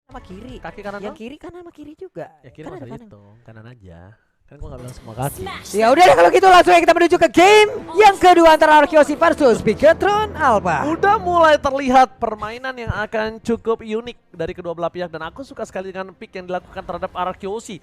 sama kiri. Kaki kanan Yang dong? kiri kanan sama kiri juga. Ya kiri Kan nggak ada usah kanan. hitung, kanan aja. Kan gua nggak bilang semua kaki. Ya udah deh kalau gitu langsung aja kita menuju ke game yang kedua antara Arkeosi versus Bigetron Alpha. Udah mulai terlihat permainan yang akan cukup unik dari kedua belah pihak dan aku suka sekali dengan pick yang dilakukan terhadap Arkeosi.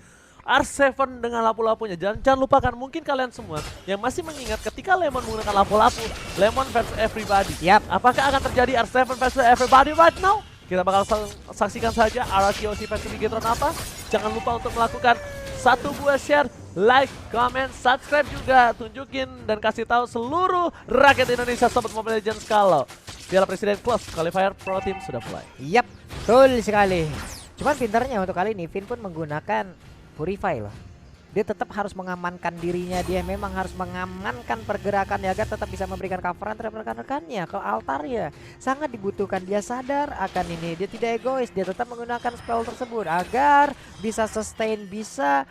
R7 dengan lapu-lapunya. Jangan lupakan mungkin kalian semua yang masih mengingat ketika Lemon menggunakan lapu-lapu, Lemon versus everybody. Yap. Apakah akan terjadi R7 versus everybody right now? Kita bakal saksikan saja Arkeosi versus Bigetron apa. Jangan lupa untuk melakukan satu buah share, like, comment, subscribe juga. Tunjukin dan kasih tahu seluruh rakyat Indonesia Sobat Mobile Legends kalau Piala Presiden Close Qualifier Pro Team sudah mulai. Yap, betul sekali. Cuman pintarnya untuk kali ini Vin pun menggunakan Purify loh. Dia tetap harus mengamankan dirinya, dia memang harus mengamankan pergerakannya agar tetap bisa memberikan coveran terhadap rekan-rekannya. Kalau altarnya sangat dibutuhkan, dia sadar akan ini, dia tidak egois, dia tetap menggunakan spell tersebut agar bisa sustain, bisa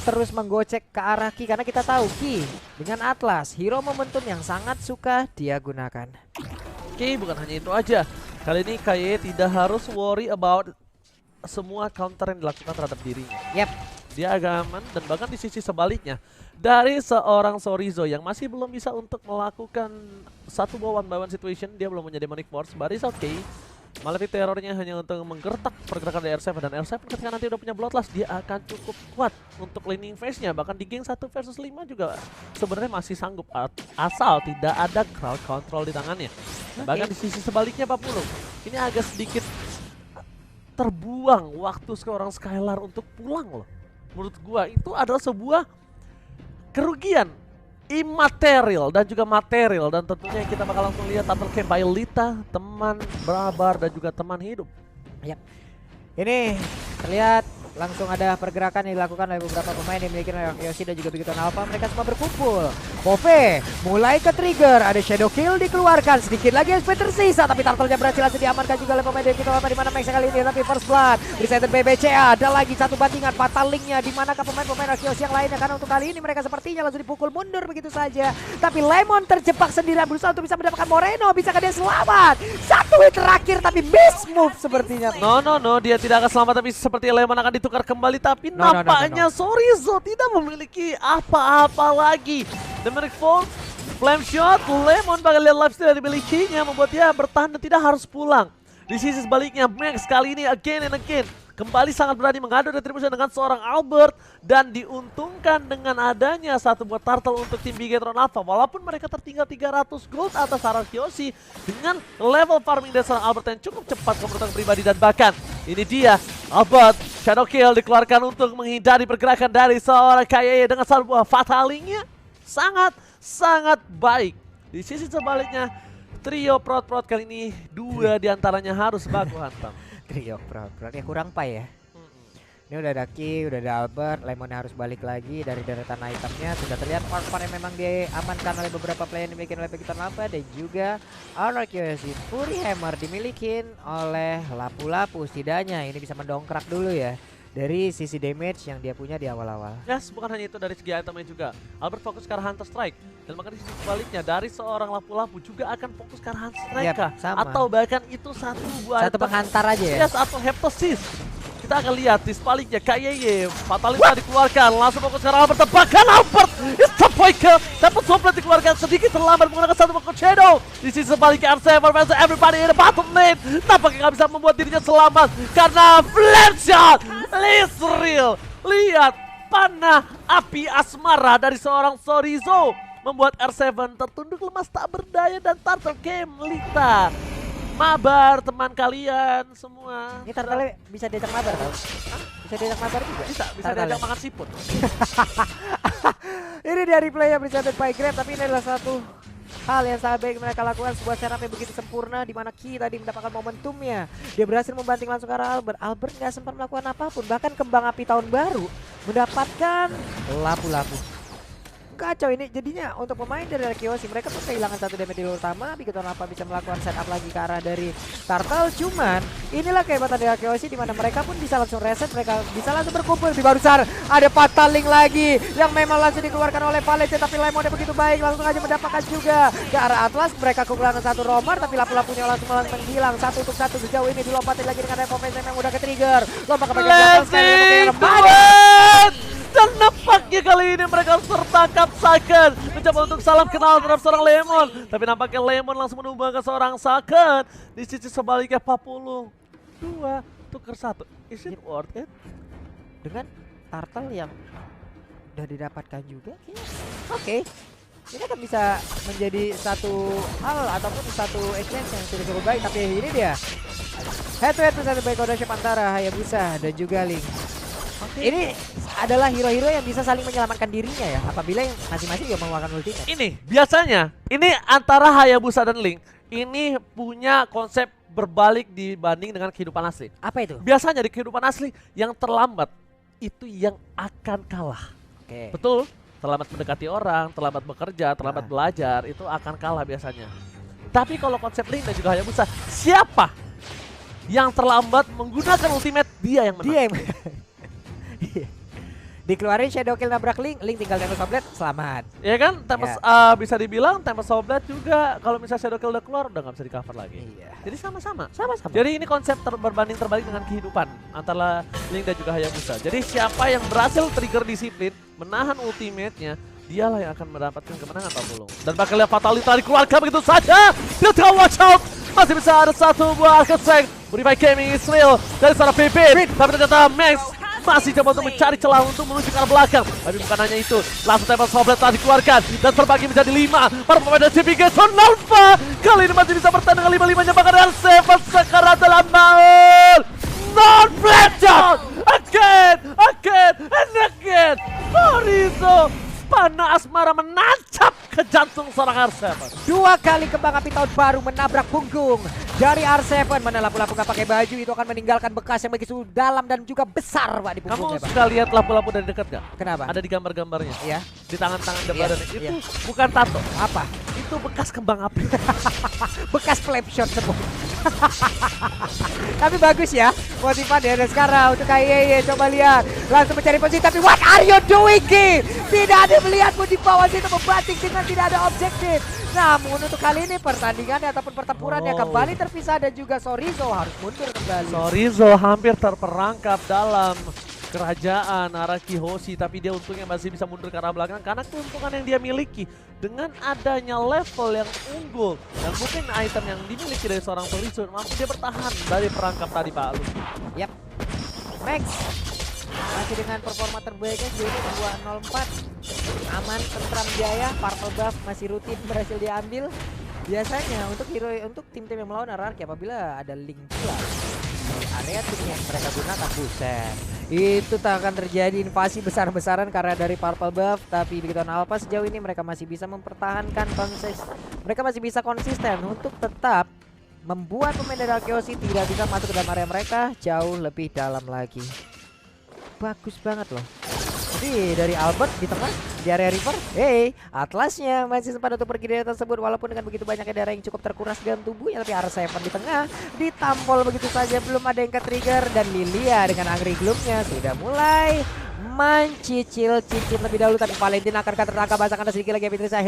terus menggocek ke arah Ki, karena kita tahu Ki dengan Atlas, hero momentum yang sangat suka dia gunakan. Oke, bukan hanya itu aja. Kali ini KYE tidak harus worry about semua counter yang dilakukan terhadap dirinya. Yap. Dia agak aman dan bahkan di sisi sebaliknya dari seorang Sorizo yang masih belum bisa untuk melakukan satu one by one situation, dia belum punya Demonic Force, but it's okay. Malefic terornya hanya untuk menggertak pergerakan dari R7 dan R7 ketika nanti udah punya Bloodlust dia akan cukup kuat untuk laning phase-nya, bahkan di geng 1 versus 5 juga sebenarnya masih sanggup asal tidak ada crowd control di tangannya. Bahkan di sisi sebaliknya Pak Pulung, ini agak sedikit terbuang waktu seorang Skylar untuk pulang loh. Menurut gua itu adalah sebuah kerugian imaterial dan juga material, dan tentunya kita bakal langsung lihat Turtle Camp by Lita, teman Brabar dan juga teman hidup. Yap. Ini terlihat langsung ada pergerakan yang dilakukan oleh beberapa pemain yang dimiliki oleh Arkeosi dan juga Bigetron Alpha. Mereka semua berkumpul. Pove mulai ke trigger, ada Shadow Kill dikeluarkan, sedikit lagi SP tersisa, tapi Turtle-nya berhasil diamankan juga oleh pemain Bigetron Alpha, di mana Max kali ini, tapi First Blood Resetted BBCA, ada lagi satu bandingan Fatal Link-nya, di manakah pemain-pemain Arkeosi yang lainnya, karena untuk kali ini mereka sepertinya langsung dipukul mundur begitu saja. Tapi Lemon terjebak sendirian berusaha untuk bisa mendapatkan Moreno, bisakah dia selamat? Satu hit terakhir tapi miss move sepertinya. No, dia tidak akan selamat, tapi seperti Lemon akan ditukar kembali, tapi nampaknya Sorizo tidak memiliki apa-apa lagi. Demonic Force, Flame Shot, Lemon bakal lihat lifesteal yang dimilikinya membuat dia bertahan dan tidak harus pulang. Di sisi sebaliknya Max kali ini again and again kembali sangat berani mengadu retribution dengan seorang Albert dan diuntungkan dengan adanya satu buat turtle untuk tim Bigetron Alpha. Walaupun mereka tertinggal 300 gold atas Arkeosi dengan level farming dari seorang Albert yang cukup cepat kemenangan pribadi, dan bahkan ini dia Albert Shadow Kill dikeluarkan untuk menghindari pergerakan dari seorang KYE dengan satu buah fatalingnya sangat baik. Di sisi sebaliknya trio prot kali ini dua diantaranya harus baku hantam. Trio prot ya kurang pai ya. Ini udah ada Ki, udah ada Albert, Lemon harus balik lagi dari deretan itemnya. Sudah terlihat part-part yang memang diamankan oleh beberapa player yang dimiliki oleh Bigetron Alpha, dan juga Arkeosi Fury Hammer dimiliki oleh lapu-lapu. Setidaknya ini bisa mendongkrak dulu ya dari sisi damage yang dia punya di awal-awal. Yes, bukan hanya itu, dari segi itemnya juga Albert fokus ke arah Hunter Strike, dan bahkan di sisi sebaliknya dari seorang lapu-lapu juga akan fokus ke arah Hunter Strike. Yap, sama. Atau bahkan itu satu buah Satu penghantar aja ya. Yes, atau Heptosis. Kita akan lihat di sebaliknya KYE Fatalita dikeluarkan, langsung fokus ke arah Albert, tebakan Albert it's a poiker, dapat Somplet dikeluarkan sedikit terlambat menggunakan satu Mako Shadow. Di sisi sebaliknya R7 versus everybody in the bottom lane, nampaknya nggak bisa membuat dirinya selamat karena Flame Shot Lisril. Lihat panah api asmara dari seorang Sorizo membuat R7 tertunduk lemas tak berdaya, dan Turtle Game Lita mabar teman kalian semua. Ini Turtle bisa diajak mabar tau? Bisa diajak mabar juga? Bisa diajak makan siput. Ini dari play yang presented by Grab, tapi ini adalah satu hal yang sangat baik mereka lakukan, sebuah setup yang begitu sempurna, di mana Ki tadi mendapatkan momentumnya. Dia berhasil membanting langsung ke arah Albert. Albert nggak sempat melakukan apapun, bahkan kembang api tahun baru mendapatkan lapu-lapu. kacau ini jadinya untuk pemain dari Kyoshi. Mereka tuh kehilangan satu damage di utama. Bigoton Alpha bisa melakukan setup lagi ke arah dari Turtle. Cuman inilah kehebatan dari Kyoshi, dimana mereka pun bisa langsung reset. Mereka bisa langsung berkumpul. Di barusan ada Fatal Link lagi yang memang langsung dikeluarkan oleh Valence. Tapi Lemonnya begitu baik, langsung aja mendapatkan juga ke arah Atlas. Mereka kekurangan satu roamer, tapi lampu-lampunya langsung menghilang. Satu untuk satu sejauh ini dilompatin lagi dengan Repo yang udah ke trigger. Lompat ke bagian belakang sekali. Dan nampaknya kali ini mereka harus tertangkap Saken. Mencoba untuk salam kenal terhadap seorang Lemon. Tapi nampaknya Lemon langsung menumbangkan seorang Saken. Di sisi sebaliknya 42 tukar 1. Is it worth it? Dengan Turtle yang udah didapatkan juga oke. Ini akan bisa menjadi satu hal ataupun satu exchange yang sudah cukup baik. Tapi ini dia head to head satu baik ownership antara Hayabusa dan juga Link. Ini adalah hero-hero yang bisa saling menyelamatkan dirinya ya, apabila yang masing-masing juga mengeluarkan ultimate. Ini biasanya, ini antara Hayabusa dan Link, ini punya konsep berbalik dibanding dengan kehidupan asli. Apa itu? Biasanya di kehidupan asli, yang terlambat itu yang akan kalah. Oke. Betul, terlambat mendekati orang, terlambat bekerja, terlambat belajar, itu akan kalah biasanya. Tapi kalau konsep Link dan juga Hayabusa, siapa yang terlambat menggunakan ultimate, dia yang menang. Dia yang dikeluarin Shadow Kill nabrak Link, Link tinggal Tempest of Blade, selamat. Ya kan, Tempest bisa dibilang Tempest of Blade juga kalau misalnya Shadow Kill udah keluar udah nggak bisa di cover lagi. Iya. Jadi sama-sama. Sama-sama. Jadi ini konsep berbanding terbalik dengan kehidupan antara Link dan juga Hayabusa. Jadi siapa yang berhasil trigger disiplin, menahan ultimate-nya, dialah yang akan mendapatkan kemenangan Pak Pulung. Dan bakal lihat Fatality dikeluarkan begitu saja. Tidak watch out. Masih bisa ada satu buah Architect. Modify Gaming Israel dari seorang Pipit. Tapi ternyata Max masih coba untuk mencari celah untuk menuju ke arah belakang. Tapi bukan hanya itu, langsung Tempest of Blade telah dikeluarkan dan terbagi menjadi 5. Para pemain dari Bigoton Alpha kali ini masih bisa bertahan dengan 5-5-nya, bahkan R7 sekarang dalam maul. Non-Fletcher again and again. Horizo panah asmara menancap ke jantung seorang R7. 2 kali kembang api tahun baru menabrak punggung dari R7. Mana lampu-lampu gak pakai baju itu akan meninggalkan bekas yang begitu dalam dan juga besar Pak di punggungnya. Kamu suka lihat lampu-lampu dari dekat gak? Kenapa? Ada di gambar-gambarnya. Iya. Di tangan-tangan dan Iya, badannya. iya. Itu bukan tato. Apa? Itu bekas kembang api. Bekas flame shot semua. Tapi bagus ya motivan dari sekarang untuk KYY. Coba lihat langsung mencari posisi, tapi what are you doing Ki? Tidak ada melihatmu di bawah situ membatik dengan tidak ada objektif. Namun untuk kali ini pertandingannya ataupun pertempurannya kembali terpisah dan juga Sorizo harus mundur kembali. Sorizo hampir terperangkap dalam kerajaan Araki Hoshi, tapi dia untungnya masih bisa mundur ke arah belakang karena keuntungan yang dia miliki dengan adanya level yang unggul dan mungkin item yang dimiliki dari seorang Sorizo mampu dia bertahan dari perangkap tadi Pak Alun. Yap. Max masih dengan performa terbaiknya sejauh ini 204. Aman, tentram jaya, purple buff masih rutin berhasil diambil. Biasanya untuk hero untuk tim-tim yang melawan Araki apabila ada link pula area tim yang mereka gunakan, buset, itu tak akan terjadi invasi besar-besaran karena dari purple buff. Tapi Bigoton Alpha sejauh ini mereka masih bisa mempertahankan mereka masih bisa konsisten untuk tetap membuat pemain dari Kyoshi tidak bisa masuk ke dalam area mereka jauh lebih dalam lagi. Bagus banget loh. Jadi dari Albert di tengah di area river, Atlasnya masih sempat untuk pergi dari tersebut walaupun dengan begitu banyaknya darah yang cukup terkuras dalam tubuhnya. Tapi R7 di tengah ditampol begitu saja, belum ada yang ke-trigger. Dan Lilia dengan Angry Gloom-nya sudah mulai mencicil lebih dahulu. Tapi Valentine akan tertangkap basah karena sedikit lagi Petrisa.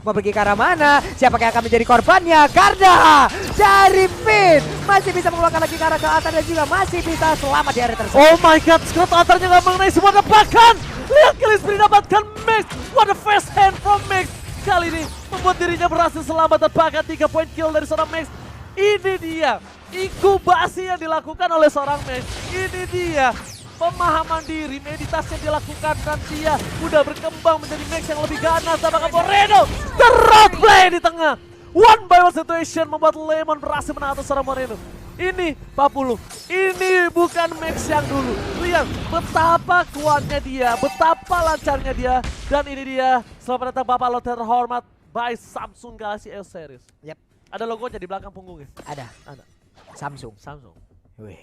Mau pergi ke arah mana? Siapa yang akan menjadi korbannya? Garda dari Pin masih bisa mengeluarkan lagi ke arah ke atas dan juga masih bisa selamat di area tersebut. Oh my god, Scott Atarnya nggak mengenai semua tebakan. Lihat Killing Spree dapatkan Max. What a first hand from Max. Kali ini membuat dirinya berhasil selamat dan bahkan 3 point kill dari seorang Max. Ini dia inkubasi yang dilakukan oleh seorang Max. Ini dia pemahaman diri, meditasi yang dilakukan dan dia udah berkembang menjadi Max yang lebih ganas. Dan bakal Moreno terus play di tengah. One by one situation membuat Lemon berhasil menang atas seorang Moreno. Ini Pak Pulung, ini bukan Max yang dulu. Lihat betapa kuatnya dia, betapa lancarnya dia. Dan ini dia, selamat datang Bapak Lord terhormat by Samsung Galaxy S Series. Yap. Ada logonya di belakang punggungnya. Ada. Samsung. Wih.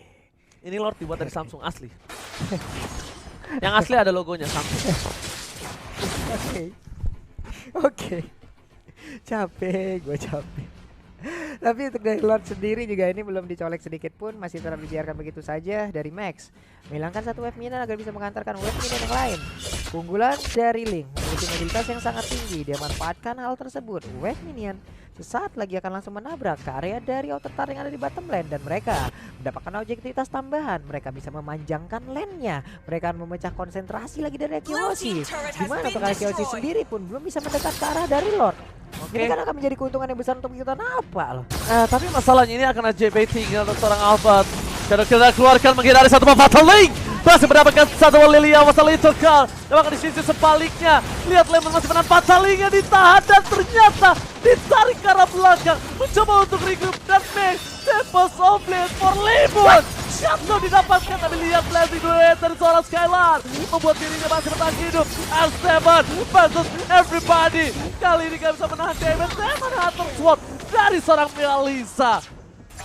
Ini Lord dibuat dari Samsung asli. Yang asli ada logonya Samsung. Oke. Oke. Capek, gue capek. Tapi untuk dari Lord sendiri juga ini belum dicolek sedikit pun, masih tetap dibiarkan begitu saja dari Max. Menghilangkan satu wave minion agar bisa mengantarkan wave minion yang lain. Keunggulan dari Link memiliki mobilitas yang sangat tinggi. Dia manfaatkan hal tersebut. Wave minion sesaat lagi akan langsung menabrak ke area dari outer tower yang ada di bottom lane, dan mereka mendapatkan objektivitas tambahan. Mereka bisa memanjangkan lane-nya. Mereka akan memecah konsentrasi lagi dari Kyoshi. Gimana untuk Kyoshi sendiri pun belum bisa mendekat ke arah dari Lord. Ini kan akan menjadi keuntungan yang besar untuk kita apa loh. Tapi masalahnya ini akan JB tinggal untuk seorang Albert. Shadow Kill keluarkan menghindari satu Fatal Link. Masih mendapatkan satu Lilia masalah itu Kal. Namun di sisi sebaliknya, lihat Lemon masih menahan Fatal Link yang ditahan dan ternyata ditarik ke arah belakang. Mencoba untuk regroup dan Max Tempest of Blade for Lemon. Shutdown didapatkan, tapi lihat blazing duet dari seorang Skylar membuat dirinya masih bertahan hidup. R7 versus everybody. Kali ini gak bisa menahan damage. Demon Hunter Sword dari seorang Melissa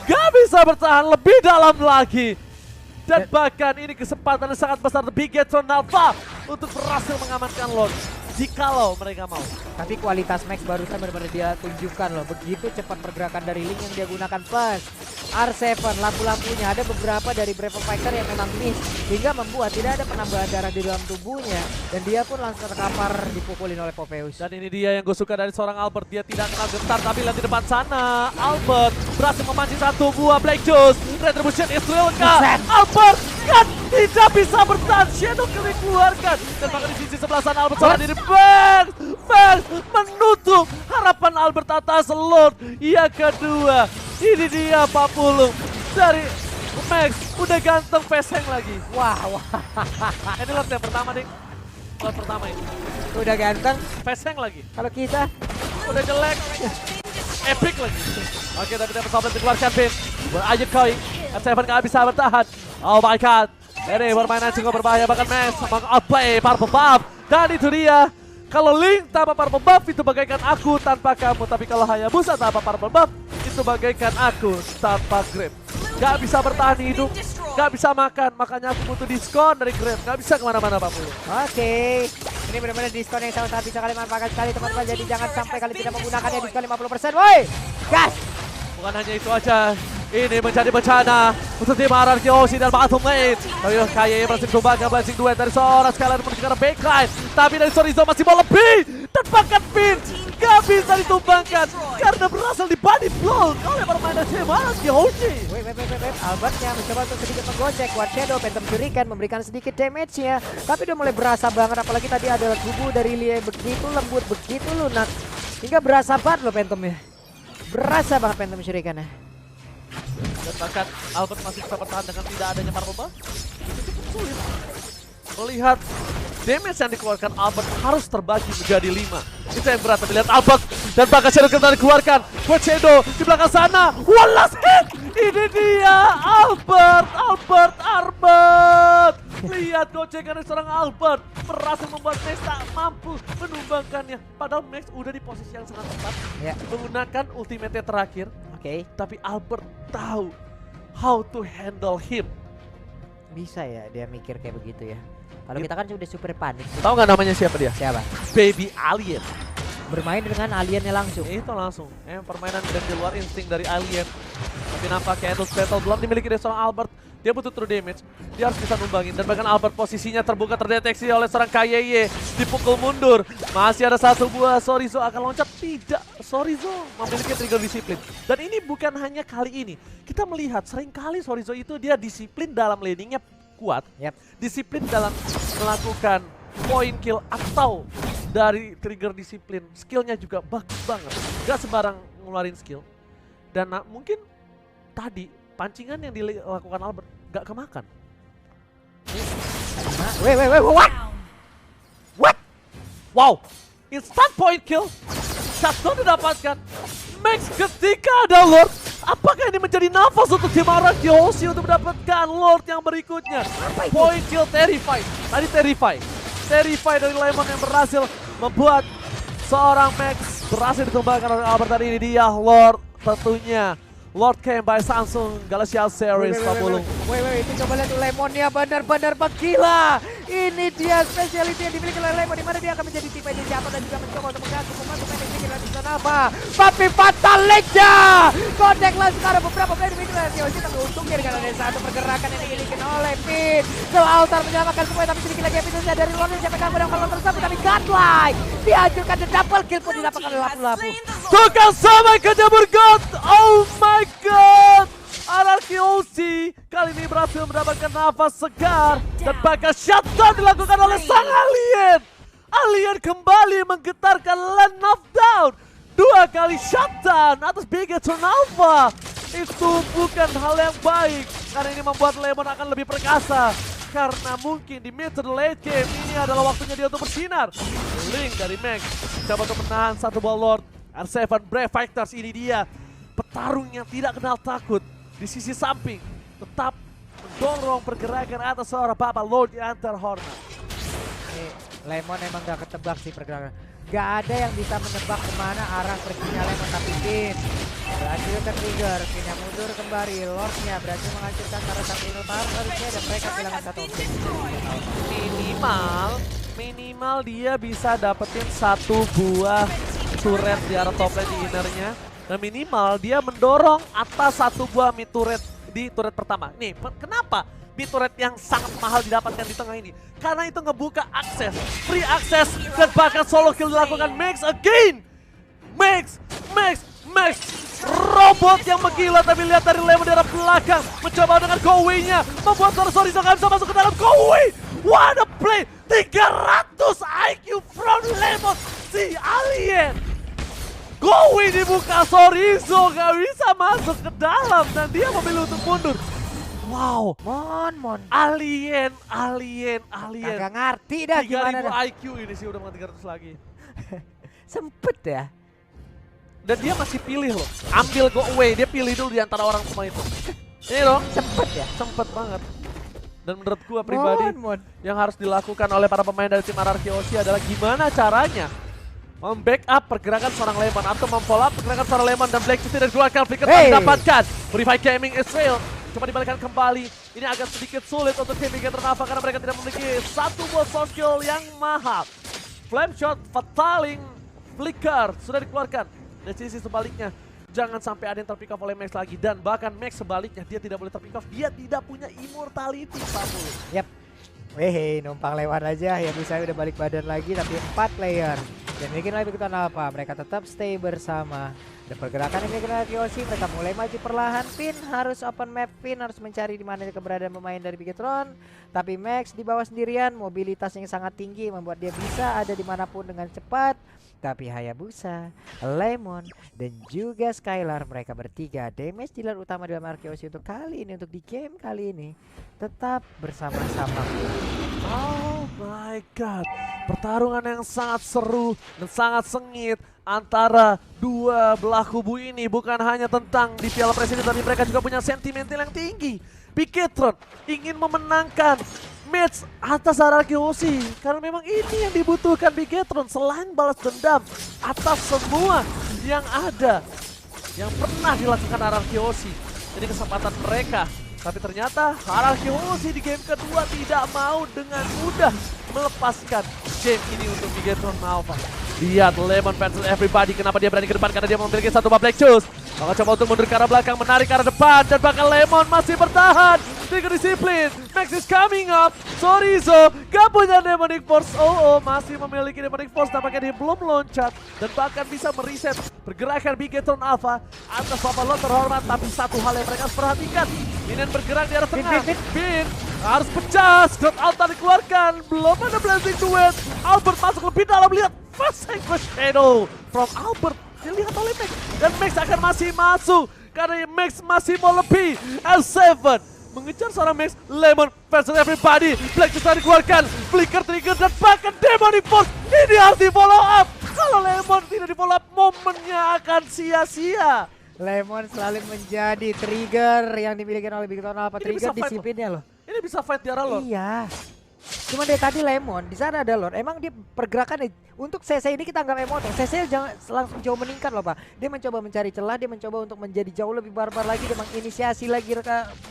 gak bisa bertahan lebih dalam lagi. Dan bahkan ini kesempatan yang sangat besar The Bigetron Alpha untuk berhasil mengamankan Lord jikalau mereka mau. Tapi kualitas Max barusan benar-benar dia tunjukkan loh. Begitu cepat pergerakan dari Link yang dia gunakan, plus R7 lampu-lampunya ada beberapa dari Brave Fighter yang memang miss hingga membuat tidak ada penambahan darah di dalam tubuhnya, dan dia pun langsung terkapar dipukulin oleh Popheus. Dan ini dia yang gue suka dari seorang Albert, dia tidak kenal gentar, tapi lihat di depan sana Albert berhasil memancing satu buah Black Juice. Retribution Israelka. Albert kan tidak bisa bertahan, Shadow Kill dikeluarkan, dan bahkan di sisi sebelah sana Albert salah diri. Max menutup harapan Albert atas Lord yang kedua. Ini dia 40 dari Max, udah ganteng peseng lagi. Wah. Ini Lord yang pertama nih. Lord pertama ini. Udah ganteng, peseng lagi. kalau kita Udah jelek. Epic lagi. Oke, tapi dapat sobat dikeluarkan pin. Berayun koi. Seven gak bisa bertahan. Oh my god. Ini permainan cukup berbahaya, bahkan Max meng-outplay Purple Buff. Dan itu dia. Kalau Link tanpa Purple Buff itu bagaikan aku tanpa kamu. Tapi kalau Hayabusa tanpa Purple Buff itu bagaikan aku tanpa Grip. Gak bisa bertahan hidup, gak bisa makan. Makanya aku butuh diskon dari Grip. Gak bisa kemana-mana Pak Mulu. Oke. Ini benar-benar diskon yang sangat bisa kalian manfaatkan sekali teman-teman. Jadi jangan sampai kalian tidak menggunakannya, diskon 50%. Woi, gas! Bukan hanya itu aja, ini menjadi bencana untuk tim RRQ Kyoshi dan bottom lane. Tapi KYE berhasil ditumbangkan blazing duet dari seorang Skylar menuju ke arah backline. Tapi dari Sorizo masih mau lebih, dan bahkan Vince gak bisa ditumbangkan karena berasal di body blow oleh permainan tim RRQ Kyoshi. Wait. Albertnya mencoba untuk sedikit menggocek. Quad Shadow, Phantom Shuriken memberikan sedikit damage-nya. Tapi udah mulai berasa banget, apalagi tadi ada tubuh dari Lie begitu lembut, begitu lunak. Hingga berasa banget loh Phantomnya. Berasa banget Phantom Shuriken-nya. Dan bahkan Albert masih bisa bertahan dengan tidak adanya Purple Buff. Itu cukup sulit. Melihat damage yang dikeluarkan Albert harus terbagi menjadi 5. Itu yang berat, tapi lihat Albert dan bahkan Shadow Kill dikeluarkan. Buat Shadow di belakang sana. One last hit. Ini dia Albert. Lihat gocekan dari seorang Albert berhasil membuat Max tak mampu menumbangkannya. Padahal Max udah di posisi yang sangat tepat menggunakan ultimate terakhir. Oke. Tapi Albert tahu how to handle him. Bisa ya dia mikir kayak begitu ya. Kalau kita kan sudah super panik. Tahu nggak namanya siapa dia? Siapa? Baby Alien. Bermain dengan aliennya langsung. Itu langsung. Permainan dan di luar insting dari Alien. Tapi nampaknya Endless Battle belum dimiliki dari seorang Albert. Dia butuh true damage. Dia harus bisa numbangin. Dan bahkan Albert posisinya terbuka terdeteksi oleh seorang KYE. Dipukul mundur. Masih ada satu buah. Sorizo akan loncat. Tidak. Sorizo memiliki trigger disiplin. Dan ini bukan hanya kali ini. Kita melihat seringkali Sorizo itu dia disiplin dalam laningnya kuat. Disiplin dalam melakukan point kill atau dari trigger disiplin. Skillnya juga bagus banget. Gak sembarang ngeluarin skill. Dan mungkin tadi pancingan yang dilakukan Albert gak kemakan. What? Wow, instant point kill. Shutdown didapatkan. Max ketika ada Lord. Apakah ini menjadi nafas untuk tim RRQ Kyoshi untuk mendapatkan Lord yang berikutnya? Point kill Terrify. Tadi Terrify dari Lemon yang berhasil membuat seorang Max berhasil ditumbangkan oleh Albert. Tadi ini dia Lord tentunya. Lord came by Samsung Galaxy Series Pabulung. Wait, itu coba lihat Lemonnya benar-benar menggila. Ini dia spesiality yang dimiliki oleh Lemon, dimana dia akan menjadi tim media jatuh dan juga mencoba untuk mengganggu pemain yang dimiliki oleh Big Ton Alpha. Tapi Fatal Leja kontak langsung ada beberapa pemain dimiliki oleh Yoshi, tapi untungnya dengan ada satu pergerakan yang dimiliki oleh Pin. Selautar menyelamatkan semua, tapi sedikit lagi episode dari luar dan siapa yang kalau tersebut, tapi Godlike dihancurkan dan double kill pun didapatkan oleh Lapu-Lapu. Tukang sampai ke Jabur God. Oh my god. Anarkiosi kali ini berhasil mendapatkan nafas segar dan bakal shutdown dilakukan oleh sang alien. Alien kembali menggetarkan Land of Down. 2 kali shutdown atas Bigetron Alpha. Itu bukan hal yang baik karena ini membuat Lemon akan lebih perkasa. Karena mungkin di mid to the late game ini adalah waktunya dia untuk bersinar. Link dari Max coba untuk menahan satu ball Lord. R7 Brave Fighters, ini dia petarung yang tidak kenal takut. Di sisi samping tetap mendorong pergerakan atas seorang Bapak Lord di antar Hornet. Lemon emang gak ketebak sih pergerakan. Gak ada yang bisa menebak kemana arah perginya Lemon, tapi Pin berhasil ke-trigger. Pin yang mundur kembali, Lordnya berhasil menghancurkan salah satu notar harusnya dan mereka kehilangan satu. Minimal dia bisa dapetin satu buah turret di arah top lane di innernya. Dan minimal dia mendorong atas satu buah mid turret di turret pertama. Nih, kenapa mid turret yang sangat mahal didapatkan di tengah ini? Karena itu ngebuka akses, free akses, dan bahkan solo kill dilakukan Max again. Max, robot yang menggila, tapi lihat dari Lemon di arah belakang, mencoba dengan go-away-nya, membuat Sorry-Sorry gak bisa masuk ke dalam go-away. What a play, 300 IQ from Lemon, si alien. Gowi dibuka, Sorizo gak bisa masuk ke dalam dan dia memilih untuk mundur. Wow, Mon. alien. Gak ngerti dah gimana 3000 dah. IQ ini sih udah menang 300 lagi. Sempet ya. Dan dia masih pilih loh, ambil go away, dia pilih dulu di antara orang semua itu. Ini dong, sempet banget. Dan menurut gua pribadi, yang harus dilakukan oleh para pemain dari tim Anarkiosi adalah gimana caranya membackup pergerakan seorang Lemon atau memfollow up pergerakan seorang Lemon, dan Black City dan dua kali flicker didapatkan. Purify Gaming Israel coba dibalikan kembali. Ini agak sedikit sulit untuk tim Bigetron Alpha karena mereka tidak memiliki satu buah source kill yang mahal. Flame Shot, Fataling, Flicker sudah dikeluarkan. Dan sisi sebaliknya, jangan sampai ada yang terpick off oleh Max lagi. Dan bahkan Max sebaliknya, dia tidak boleh terpick off. Dia tidak punya immortality, Pak Mulu. Yap. Wehe, numpang lewat aja ya, bisa udah balik badan lagi, tapi 4 player. Dan bikin lagi Bigetron Alpha, mereka tetap stay bersama. Dan pergerakan ini kena Yoshi, mereka mulai maju perlahan. Pin harus open map, Pin harus mencari di mana keberadaan pemain dari Bigetron. Tapi Max di bawah sendirian, mobilitas yang sangat tinggi membuat dia bisa ada dimanapun dengan cepat. Tapi Hayabusa, Lemon, dan juga Skylar, mereka bertiga damage dealer utama dalam Arkeosi untuk kali ini, untuk di game kali ini tetap bersama-sama. Oh my god, pertarungan yang sangat seru dan sangat sengit antara dua belah kubu ini. Bukan hanya tentang di Piala Presiden, tapi mereka juga punya sentimental yang tinggi. Bigetron ingin memenangkan match atas Anarkiosi karena memang ini yang dibutuhkan Bigetron selain balas dendam atas semua yang ada yang pernah dilakukan Anarkiosi. Jadi kesempatan mereka, tapi ternyata Anarkiosi di game kedua tidak mau dengan mudah melepaskan game ini untuk Bigetron Alpha. Lihat Lemon versus everybody, kenapa dia berani ke depan? Karena dia memiliki satu Black Shoes. Maka coba untuk mundur ke arah belakang, menarik ke arah depan, dan bahkan Lemon masih bertahan. Tiga disiplin, Max is coming up. Sorizo gak punya Demonic Force. Masih memiliki Demonic Force, tampaknya dia belum loncat dan bahkan bisa mereset pergerakan Bigetron Alpha atas Papa Lot terhormat. Tapi satu hal yang mereka harus perhatikan, Minion bergerak di arah tengah. Bin harus pecah, Scott Alta dikeluarkan, belum ada Blazing Duet. Albert masuk lebih dalam, lihat Fast Anguish Shadow from Albert, dilihat oleh Max, dan Max akan masih masuk karena Max masih mau lebih. L7 mengejar seorang Max. Lemon versus everybody, Black Shoes dikeluarkan, Flicker trigger, dan bahkan Demonic Force ini harus di follow up. Kalau Lemon tidak di follow up, momennya akan sia-sia. Lemon selalu menjadi trigger yang dimiliki oleh Bigetron Alpha. Trigger disiplinnya loh. Ini bisa fight di arah lo. Iya. Cuma dari tadi Lemon, di sana ada Lord. Emang dia pergerakan untuk CC ini kita anggap emotong. CC jangan langsung jauh meningkat loh Pak. Dia mencoba mencari celah, dia mencoba untuk menjadi jauh lebih barbar lagi, dia menginisiasi lagi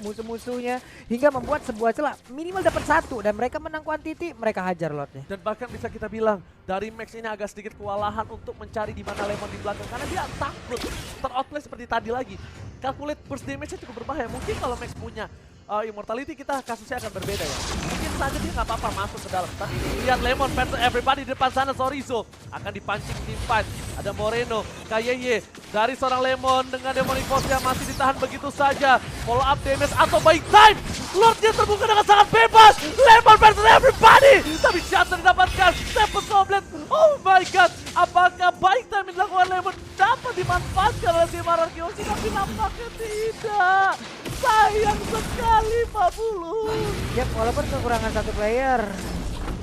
musuh-musuhnya hingga membuat sebuah celah minimal dapat 1 dan mereka menang quantity, mereka hajar Lordnya. Dan bahkan bisa kita bilang dari Max ini agak sedikit kewalahan untuk mencari di mana Lemon di belakang karena dia takut ter-outplay seperti tadi lagi. Calculate burst damage-nya cukup berbahaya. Mungkin kalau Max punya Immortality kita kasusnya akan berbeda ya. Mungkin saja dia nggak apa-apa masuk ke dalam. Tapi lihat Lemon versus everybody di depan sana. Sorizo akan dipancing tim fight. Ada Moreno, Kayeye dari seorang Lemon dengan Demonic Force yang masih ditahan begitu saja. Follow up damage atau buying time. Lordnya terbuka dengan sangat bebas. Lemon versus everybody. Tapi shot didapatkan. Stephen Soblet. Oh my god. Apakah buying time yang dilakukan Lemon dapat dimanfaatkan oleh tim Ararkiosi? Tapi nampaknya tidak. Sayang sekali Pak Bulu. Yap, walaupun kekurangan 1 player,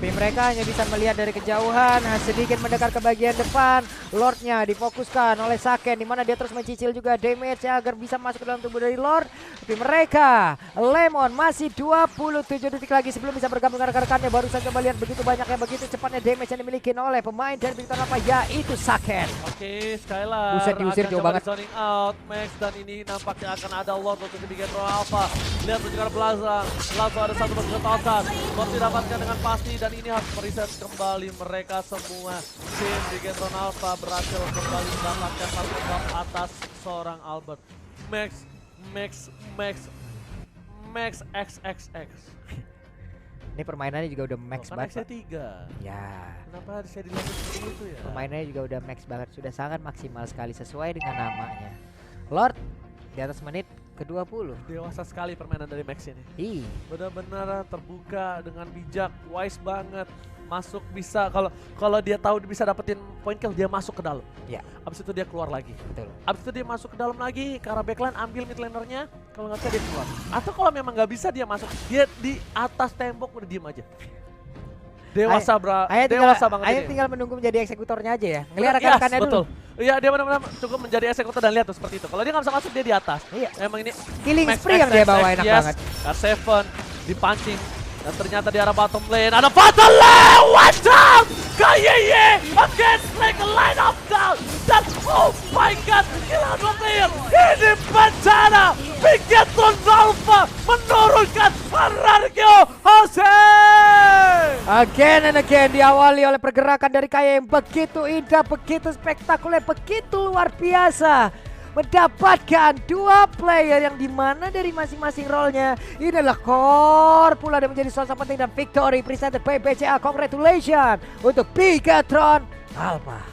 tim mereka hanya bisa melihat dari kejauhan, sedikit mendekat ke bagian depan. Lordnya difokuskan oleh Saken, di mana dia terus mencicil juga damage agar bisa masuk ke dalam tubuh dari Lord. Tapi mereka, Lemon masih 27 detik lagi sebelum bisa bergabung dengan rekan-rekannya. Baru saja melihat begitu banyaknya, begitu cepatnya damage yang dimiliki oleh pemain dari Big Top, yaitu Saken. Oke, Skylar Buset, diusir akan jauh coba banget. zoning out Max, dan ini nampaknya akan ada Lord untuk ketiga Pro Alpha. Lihat tunjukkan belakang, langsung ada satu berketosan. Lord didapatkan dengan pasti dan ini harus mereset kembali mereka semua. Tim Bigetron Alpha berhasil kembali mendapatkan satu bump atas seorang Albert. Max XXX. Ini permainannya juga udah max Kan banget. X3. Ya, Kenapa saya dilihat seperti itu ya? permainannya juga udah max banget, sudah sangat maksimal sekali sesuai dengan namanya. Lord di atas menit ke-20. Dewasa sekali permainan dari Max ini. Ih, Benar-benar terbuka dengan bijak, wise banget. Masuk bisa, kalau dia tahu dia bisa dapetin point kill, dia masuk ke dalam. ya, Abis itu dia keluar lagi. betul. Abis itu dia masuk ke dalam lagi ke arah backline, ambil mid lanernya. Kalau nggak bisa dia keluar. Atau kalau memang nggak bisa dia masuk, dia di atas tembok udah diem aja. Dewasa dewasa banget Ayo ini. tinggal menunggu menjadi eksekutornya aja ya. Ngelihat Yes, rekan-rekannya betul. dulu. Iya, dia benar-benar cukup menjadi eksekutor dan lihat tuh seperti itu. Kalau dia nggak bisa masuk, dia di atas. Iya. Emang ini Killing Max spree yang dia bawa enak yes. banget. R7 dipancing. Dan ternyata di arah bottom lane ada Fatal Lane, watch out! Kayeye against like a line up down. Dan oh my god, gila dua player. Ini bencana. Bigetron Alpha menurunkan Ararkio Jose. Again and again diawali oleh pergerakan dari Kaya yang begitu indah, begitu spektakuler, begitu luar biasa. Mendapatkan 2 player yang dimana dari masing-masing role-nya ini adalah core pula dan menjadi suatu penting dan victory presented by BCA. Congratulations untuk Bigetron Alpha.